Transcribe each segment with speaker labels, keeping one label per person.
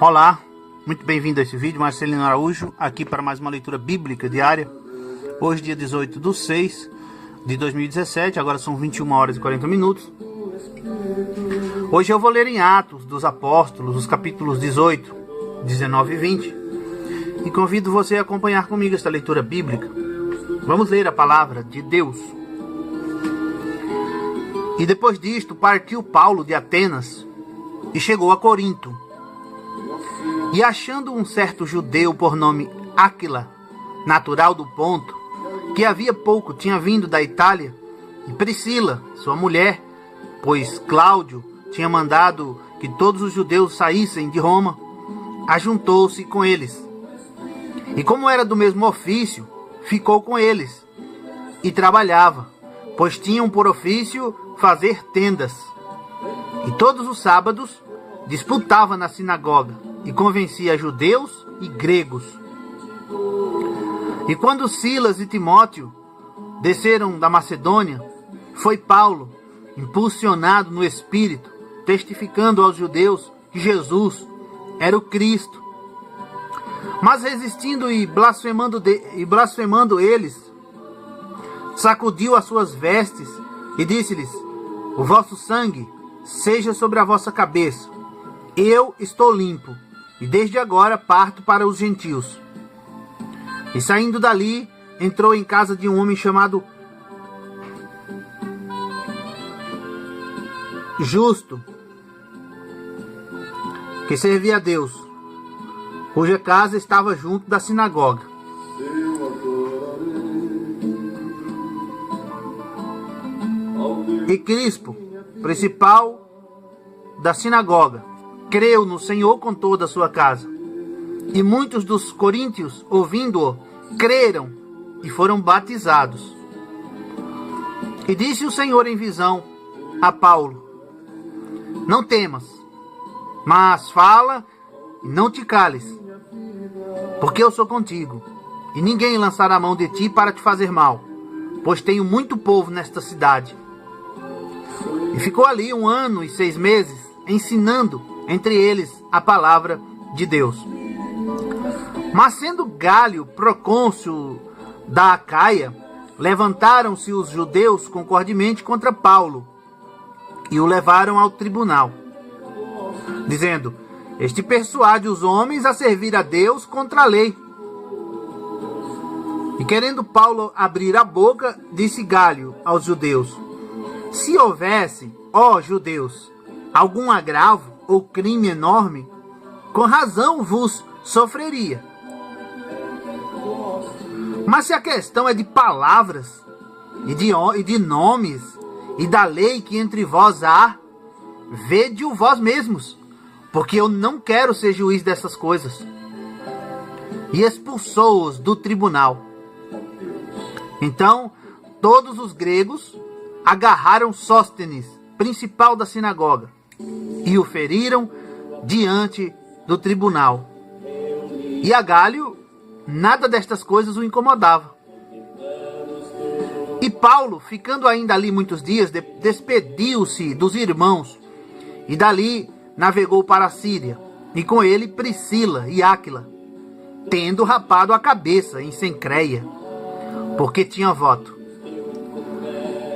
Speaker 1: Olá, muito bem-vindo a esse vídeo. Marcelino Araújo aqui para mais uma leitura bíblica diária. Hoje dia 18/6/2017, agora são 21 horas e 40 minutos. Hoje eu vou ler em Atos dos Apóstolos, os capítulos 18, 19 e 20. E convido você a acompanhar comigo esta leitura bíblica. Vamos ler a palavra de Deus. E depois disto partiu Paulo de Atenas e chegou a Corinto. E achando um certo judeu por nome Áquila, natural do Ponto, que havia pouco tinha vindo da Itália, e Priscila, sua mulher, pois Cláudio tinha mandado que todos os judeus saíssem de Roma, ajuntou-se com eles. E como era do mesmo ofício, ficou com eles e trabalhava, pois tinham por ofício fazer tendas. E todos os sábados disputava na sinagoga e convencia judeus e gregos. E quando Silas e Timóteo desceram da Macedônia, foi Paulo, impulsionado no Espírito, testificando aos judeus que Jesus era o Cristo. Mas resistindo e blasfemando eles, sacudiu as suas vestes e disse-lhes: o vosso sangue seja sobre a vossa cabeça. Eu estou limpo, e desde agora parto para os gentios. E saindo dali, entrou em casa de um homem chamado Justo, que servia a Deus, cuja casa estava junto da sinagoga. E Crispo, principal da sinagoga, creu no Senhor com toda a sua casa. E muitos dos coríntios, ouvindo-o, creram e foram batizados. E disse o Senhor em visão a Paulo: não temas, mas fala e não te cales, porque eu sou contigo, e ninguém lançará a mão de ti para te fazer mal, pois tenho muito povo nesta cidade. E ficou ali 1 ano e 6 meses, ensinando entre eles a palavra de Deus. Mas sendo Gálio procônsul da Acaia, levantaram-se os judeus concordemente contra Paulo e o levaram ao tribunal, dizendo: este persuade os homens a servir a Deus contra a lei. E querendo Paulo abrir a boca, disse Gálio aos judeus: se houvesse, ó judeus, algum agravo ou crime enorme, com razão vos sofreria. Mas se a questão é de palavras, e de nomes, e da lei que entre vós há, vede-o vós mesmos, porque eu não quero ser juiz dessas coisas. E expulsou-os do tribunal. Então todos os gregos agarraram Sóstenes, principal da sinagoga, e o feriram diante do tribunal. E a Gálio nada destas coisas o incomodava. E Paulo, ficando ainda ali muitos dias, despediu-se dos irmãos, e dali navegou para a Síria, e com ele Priscila e Áquila, tendo rapado a cabeça em Cencreia, porque tinha voto.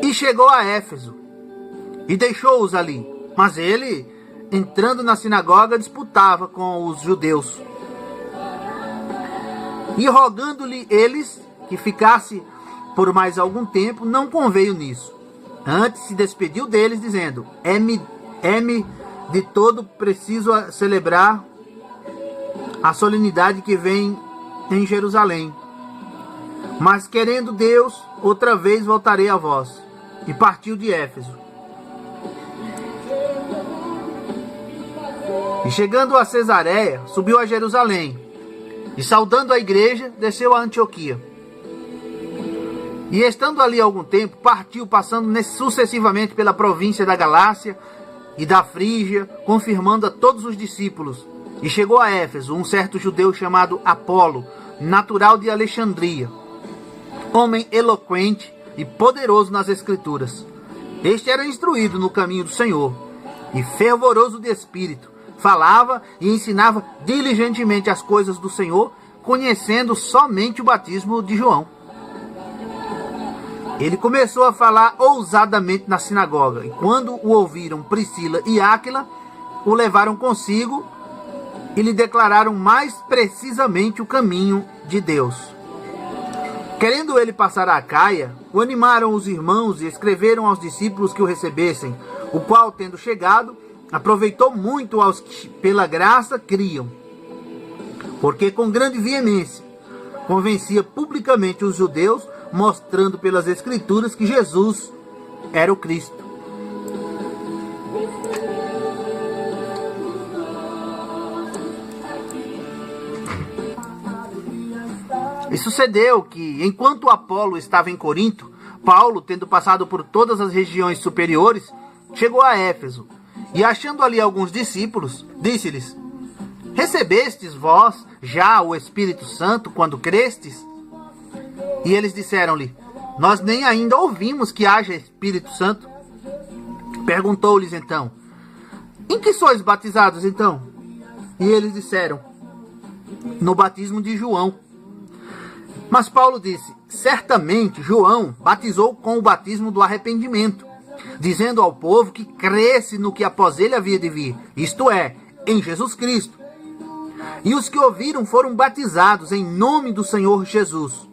Speaker 1: E chegou a Éfeso, e deixou-os ali. Mas ele, entrando na sinagoga, disputava com os judeus. E rogando-lhe eles que ficasse por mais algum tempo, não conveio nisso. Antes se despediu deles, dizendo: é-me de todo preciso celebrar a solenidade que vem em Jerusalém. Mas querendo Deus, outra vez voltarei a vós. E partiu de Éfeso. E chegando a Cesareia, subiu a Jerusalém. E saudando a igreja, desceu a Antioquia. E estando ali algum tempo, partiu, passando sucessivamente pela província da Galácia e da Frígia, confirmando a todos os discípulos. E chegou a Éfeso um certo judeu chamado Apolo, natural de Alexandria, homem eloquente e poderoso nas Escrituras. Este era instruído no caminho do Senhor, e fervoroso de espírito, falava e ensinava diligentemente as coisas do Senhor, conhecendo somente o batismo de João. Ele começou a falar ousadamente na sinagoga, e quando o ouviram Priscila e Áquila, o levaram consigo e lhe declararam mais precisamente o caminho de Deus. Querendo ele passar a Acaia, o animaram os irmãos e escreveram aos discípulos que o recebessem, o qual, tendo chegado, aproveitou muito aos que pela graça criam, porque com grande veemência convencia publicamente os judeus, mostrando pelas Escrituras que Jesus era o Cristo. E sucedeu que, enquanto Apolo estava em Corinto, Paulo, tendo passado por todas as regiões superiores, chegou a Éfeso, e achando ali alguns discípulos, disse-lhes: recebestes vós já o Espírito Santo quando crestes? E eles disseram-lhe: nós nem ainda ouvimos que haja Espírito Santo. Perguntou-lhes então: em que sois batizados então? E eles disseram: no batismo de João. Mas Paulo disse: certamente João batizou com o batismo do arrependimento, dizendo ao povo que cresce no que após ele havia de vir, isto é, em Jesus Cristo. E os que ouviram foram batizados em nome do Senhor Jesus.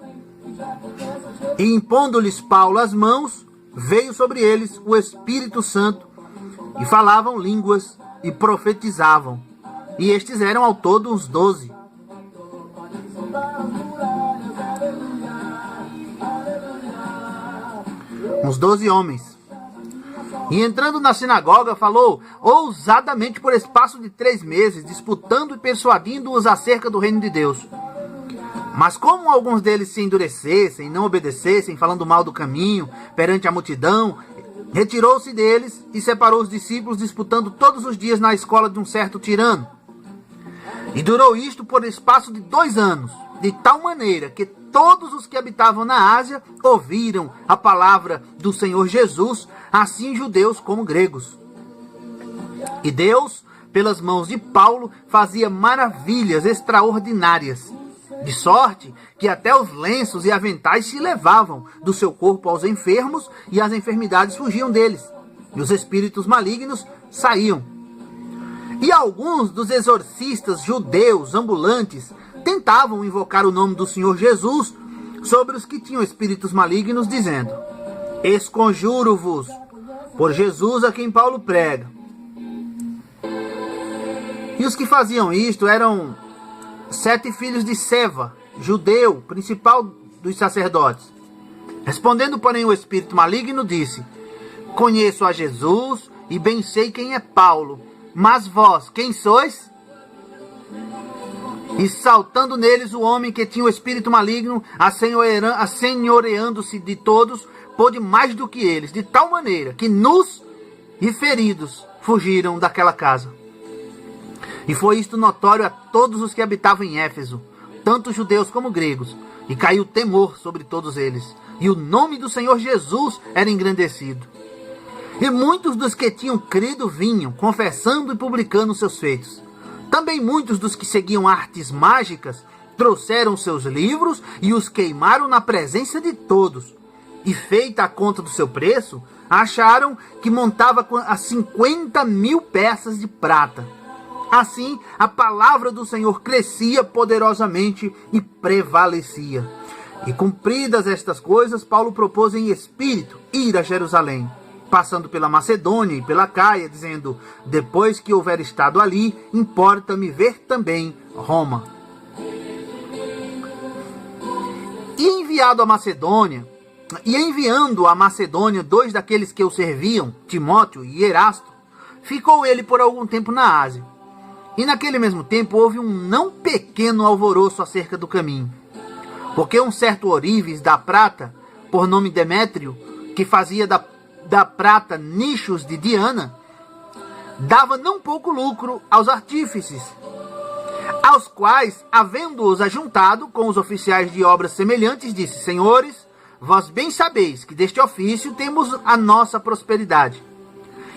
Speaker 1: E impondo-lhes Paulo as mãos, veio sobre eles o Espírito Santo, e falavam línguas e profetizavam. E estes eram ao todo uns 12. Uns 12 homens. E entrando na sinagoga, falou ousadamente por espaço de 3 meses, disputando e persuadindo-os acerca do reino de Deus. Mas como alguns deles se endurecessem, não obedecessem, falando mal do caminho, perante a multidão, retirou-se deles e separou os discípulos, disputando todos os dias na escola de um certo tirano. E durou isto por espaço de 2 anos, de tal maneira que todos os que habitavam na Ásia ouviram a palavra do Senhor Jesus, assim judeus como gregos. E Deus, pelas mãos de Paulo, fazia maravilhas extraordinárias, de sorte que até os lenços e aventais se levavam do seu corpo aos enfermos, e as enfermidades fugiam deles, e os espíritos malignos saíam. E alguns dos exorcistas judeus ambulantes tentavam invocar o nome do Senhor Jesus sobre os que tinham espíritos malignos, dizendo: esconjuro-vos por Jesus a quem Paulo prega. E os que faziam isto eram 7 filhos de Seva, judeu, principal dos sacerdotes. Respondendo, porém, o espírito maligno disse: conheço a Jesus e bem sei quem é Paulo, mas vós, quem sois? E saltando neles o homem que tinha o espírito maligno, assenhoreando-se de todos, pôde mais do que eles, de tal maneira que nus e feridos fugiram daquela casa. E foi isto notório a todos os que habitavam em Éfeso, tanto judeus como gregos, e caiu temor sobre todos eles, e o nome do Senhor Jesus era engrandecido. E muitos dos que tinham crido vinham, confessando e publicando seus feitos. Também muitos dos que seguiam artes mágicas trouxeram seus livros e os queimaram na presença de todos. E feita a conta do seu preço, acharam que montava a 50.000 peças de prata. Assim, a palavra do Senhor crescia poderosamente e prevalecia. E cumpridas estas coisas, Paulo propôs em espírito ir a Jerusalém, passando pela Macedônia e pela Acaia, dizendo: depois que houver estado ali, importa-me ver também Roma. E enviando a Macedônia 2 daqueles que o serviam, Timóteo e Erasto, ficou ele por algum tempo na Ásia. E naquele mesmo tempo houve um não pequeno alvoroço acerca do caminho, porque um certo ourives da prata, por nome Demétrio, que fazia da prata nichos de Diana, dava não pouco lucro aos artífices, aos quais, havendo-os ajuntado com os oficiais de obras semelhantes, disse: senhores, vós bem sabeis que deste ofício temos a nossa prosperidade.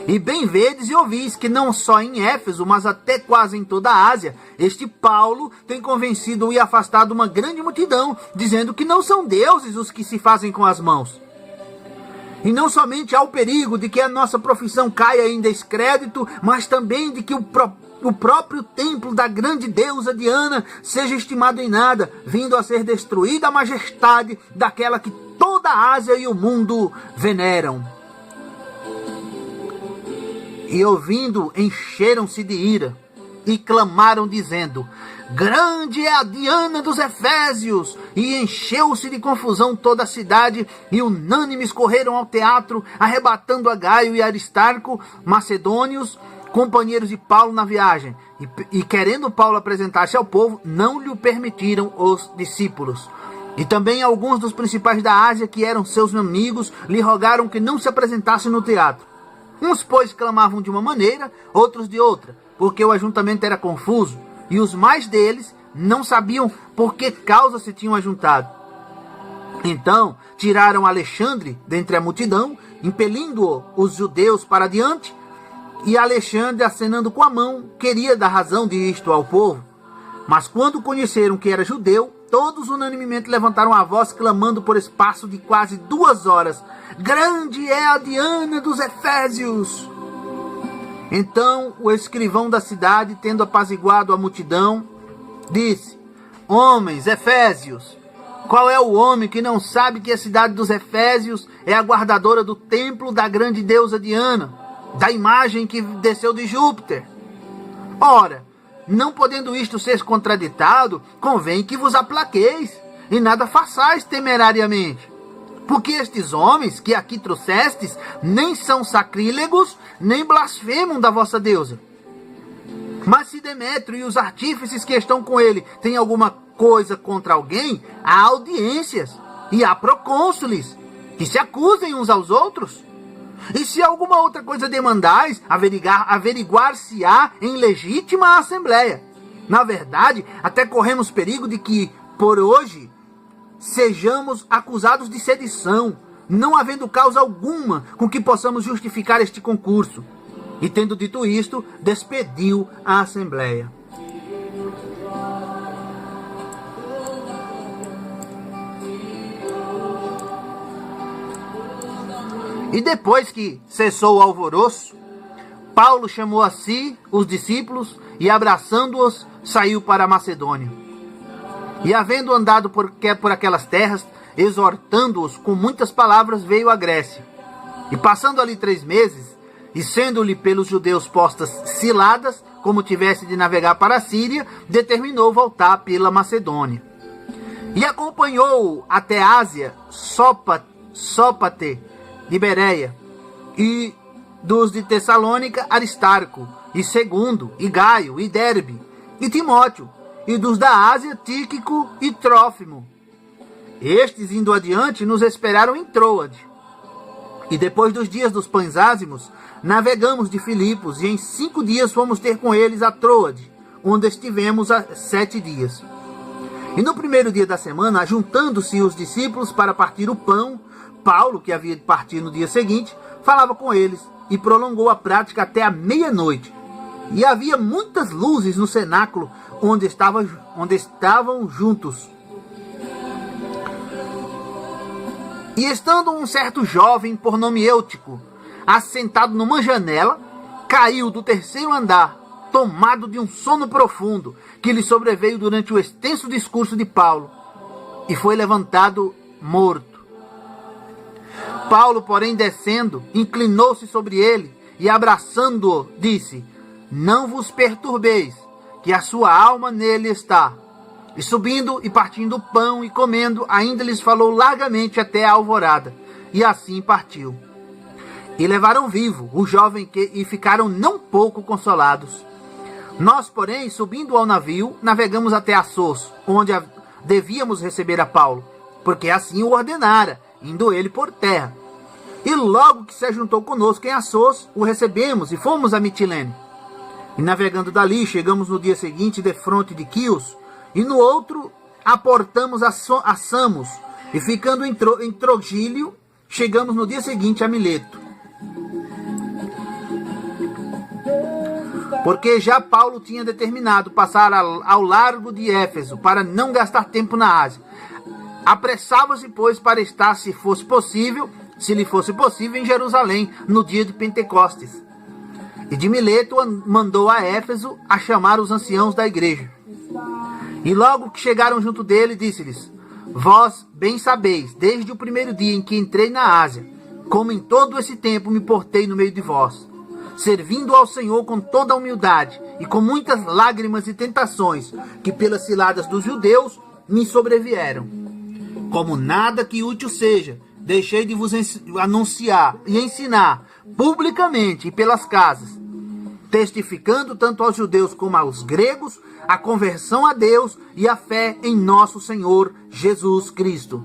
Speaker 1: E bem vedes e ouvis que não só em Éfeso, mas até quase em toda a Ásia, este Paulo tem convencido e afastado uma grande multidão, dizendo que não são deuses os que se fazem com as mãos. E não somente há o perigo de que a nossa profissão caia em descrédito, mas também de que o próprio templo da grande deusa Diana seja estimado em nada, vindo a ser destruída a majestade daquela que toda a Ásia e o mundo veneram. E ouvindo, encheram-se de ira e clamaram dizendo: grande é a Diana dos Efésios! E encheu-se de confusão toda a cidade, e unânimes correram ao teatro, arrebatando a Gaio e Aristarco, macedônios, companheiros de Paulo na viagem. E querendo Paulo apresentar-se ao povo, não lhe permitiram os discípulos. E também alguns dos principais da Ásia, que eram seus amigos, lhe rogaram que não se apresentasse no teatro. Uns, pois, clamavam de uma maneira, outros de outra, porque o ajuntamento era confuso, e os mais deles não sabiam por que causa se tinham ajuntado. Então tiraram Alexandre dentre a multidão, impelindo-o os judeus para diante, e Alexandre, acenando com a mão, queria dar razão disto ao povo. Mas quando conheceram que era judeu, todos unanimemente levantaram a voz, clamando por espaço de quase 2 horas: grande é a Diana dos Efésios! Então o escrivão da cidade, tendo apaziguado a multidão, disse: homens, Efésios, qual é o homem que não sabe que a cidade dos Efésios é a guardadora do templo da grande deusa Diana, da imagem que desceu de Júpiter? Ora, não podendo isto ser contraditado, convém que vos aplaqueis, e nada façais temerariamente. Porque estes homens que aqui trouxestes nem são sacrílegos, nem blasfemam da vossa deusa. Mas se Demétrio e os artífices que estão com ele têm alguma coisa contra alguém, há audiências e há procônsules, que se acusem uns aos outros. E se alguma outra coisa demandais, averiguar-se-á em legítima assembleia. Na verdade, até corremos perigo de que, por hoje, sejamos acusados de sedição, não havendo causa alguma com que possamos justificar este concurso. E tendo dito isto, despediu a assembleia. E depois que cessou o alvoroço, Paulo chamou a si os discípulos e, abraçando-os, saiu para a Macedônia. E havendo andado por aquelas terras, exortando-os com muitas palavras, veio à Grécia. E passando ali 3 meses, e sendo-lhe pelos judeus postas ciladas, como tivesse de navegar para a Síria, determinou voltar pela Macedônia. E acompanhou até Ásia Sópate de Bereia, e dos de Tessalônica, Aristarco, e Segundo, e Gaio, e Derbe, e Timóteo, e dos da Ásia, Tíquico e Trófimo. Estes, indo adiante, nos esperaram em Troade. E depois dos dias dos pães ázimos, navegamos de Filipos, e em 5 dias fomos ter com eles a Troade, onde estivemos 7 dias. E no primeiro dia da semana, juntando-se os discípulos para partir o pão, Paulo, que havia de partir no dia seguinte, falava com eles, e prolongou a prática até a meia-noite. E havia muitas luzes no cenáculo onde estavam juntos. E estando um certo jovem, por nome Eutico, assentado numa janela, caiu do 3º andar, tomado de um sono profundo, que lhe sobreveio durante o extenso discurso de Paulo, e foi levantado morto. Paulo, porém, descendo, inclinou-se sobre ele, e abraçando-o, disse: não vos perturbeis, que a sua alma nele está. E subindo e partindo o pão e comendo, ainda lhes falou largamente até a alvorada, e assim partiu. E levaram vivo o jovem e ficaram não pouco consolados. Nós, porém, subindo ao navio, navegamos até Assos, onde devíamos receber a Paulo, porque assim o ordenara, indo ele por terra. E logo que se ajuntou conosco em Assos, o recebemos e fomos a Mitilene. E navegando dali, chegamos no dia seguinte defronte de Quios, e no outro aportamos a Samos, e ficando em Trogílio, chegamos no dia seguinte a Mileto. porque já Paulo tinha determinado passar ao largo de Éfeso para não gastar tempo na Ásia. Apressava-se, pois, para estar, se lhe fosse possível, em Jerusalém, no dia de Pentecostes. E de Mileto mandou a Éfeso a chamar os anciãos da igreja. E logo que chegaram junto dele, disse-lhes: Vós bem sabeis, desde o primeiro dia em que entrei na Ásia, como em todo esse tempo me portei no meio de vós, servindo ao Senhor com toda a humildade e com muitas lágrimas e tentações que pelas ciladas dos judeus me sobrevieram. Como nada que útil seja, deixei de vos anunciar e ensinar publicamente e pelas casas, testificando tanto aos judeus como aos gregos a conversão a Deus e a fé em nosso Senhor Jesus Cristo.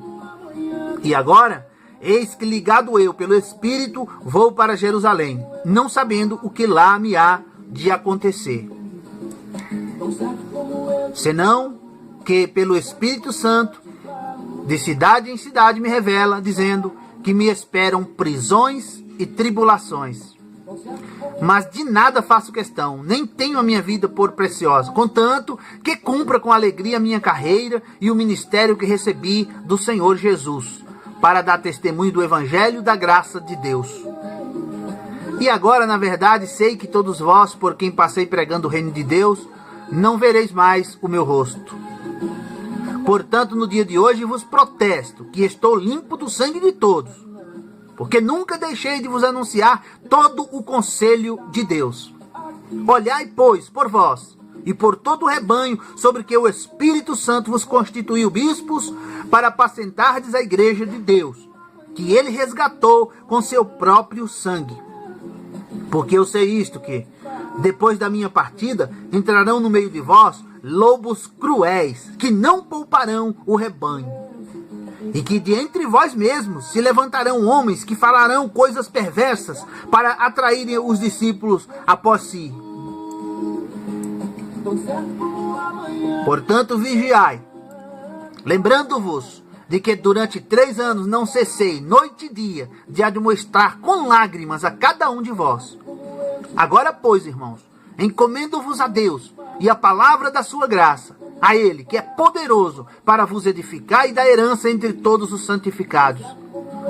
Speaker 1: E agora, eis que ligado eu pelo Espírito vou para Jerusalém, não sabendo o que lá me há de acontecer. Senão que pelo Espírito Santo, de cidade em cidade me revela, dizendo que me esperam prisões e tribulações. Mas de nada faço questão, nem tenho a minha vida por preciosa, contanto que cumpra com alegria a minha carreira e o ministério que recebi do Senhor Jesus, para dar testemunho do Evangelho da graça de Deus. E agora, na verdade, sei que todos vós, por quem passei pregando o reino de Deus, não vereis mais o meu rosto. Portanto, no dia de hoje vos protesto que estou limpo do sangue de todos, porque nunca deixei de vos anunciar todo o conselho de Deus. Olhai, pois, por vós e por todo o rebanho sobre que o Espírito Santo vos constituiu bispos, para apacentardes a igreja de Deus, que ele resgatou com seu próprio sangue. Porque eu sei isto, que depois da minha partida entrarão no meio de vós lobos cruéis, que não pouparão o rebanho. E que de entre vós mesmos se levantarão homens que falarão coisas perversas para atraírem os discípulos após si. Portanto, vigiai, lembrando-vos de que durante 3 anos não cessei, noite e dia, de admoestar com lágrimas a cada um de vós. Agora, pois, irmãos, encomendo-vos a Deus e a palavra da sua graça, a Ele, que é poderoso para vos edificar e dar herança entre todos os santificados.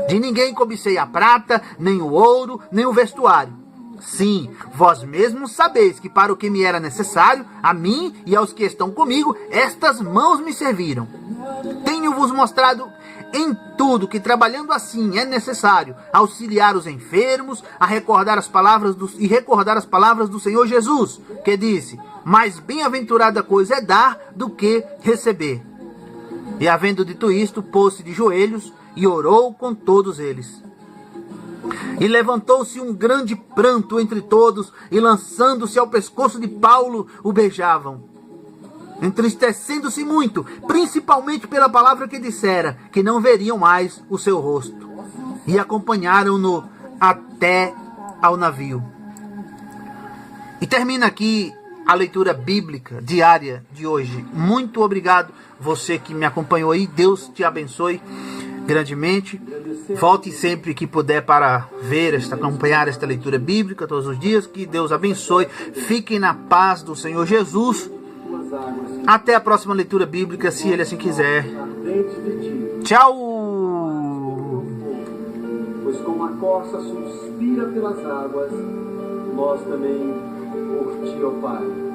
Speaker 1: De ninguém cobicei a prata, nem o ouro, nem o vestuário. Sim, vós mesmos sabeis que para o que me era necessário, a mim e aos que estão comigo, estas mãos me serviram. Tenho-vos mostrado em tudo que, trabalhando assim, é necessário auxiliar os enfermos, a recordar as palavras do Senhor Jesus, que disse: mais bem-aventurada coisa é dar do que receber. E havendo dito isto, pôs-se de joelhos e orou com todos eles. E levantou-se um grande pranto entre todos, e lançando-se ao pescoço de Paulo, o beijavam, entristecendo-se muito, principalmente pela palavra que dissera, que não veriam mais o seu rosto. E acompanharam-no até ao navio. E termina aqui a leitura bíblica diária de hoje. Muito obrigado, você que me acompanhou aí. Deus te abençoe grandemente. Volte sempre que puder para acompanhar esta leitura bíblica todos os dias. Que Deus abençoe. Fiquem na paz do Senhor Jesus. Até a próxima leitura bíblica, se Ele assim quiser. Tchau!
Speaker 2: Pois como a corça suspira pelas águas, nós também por ti, ó Pai.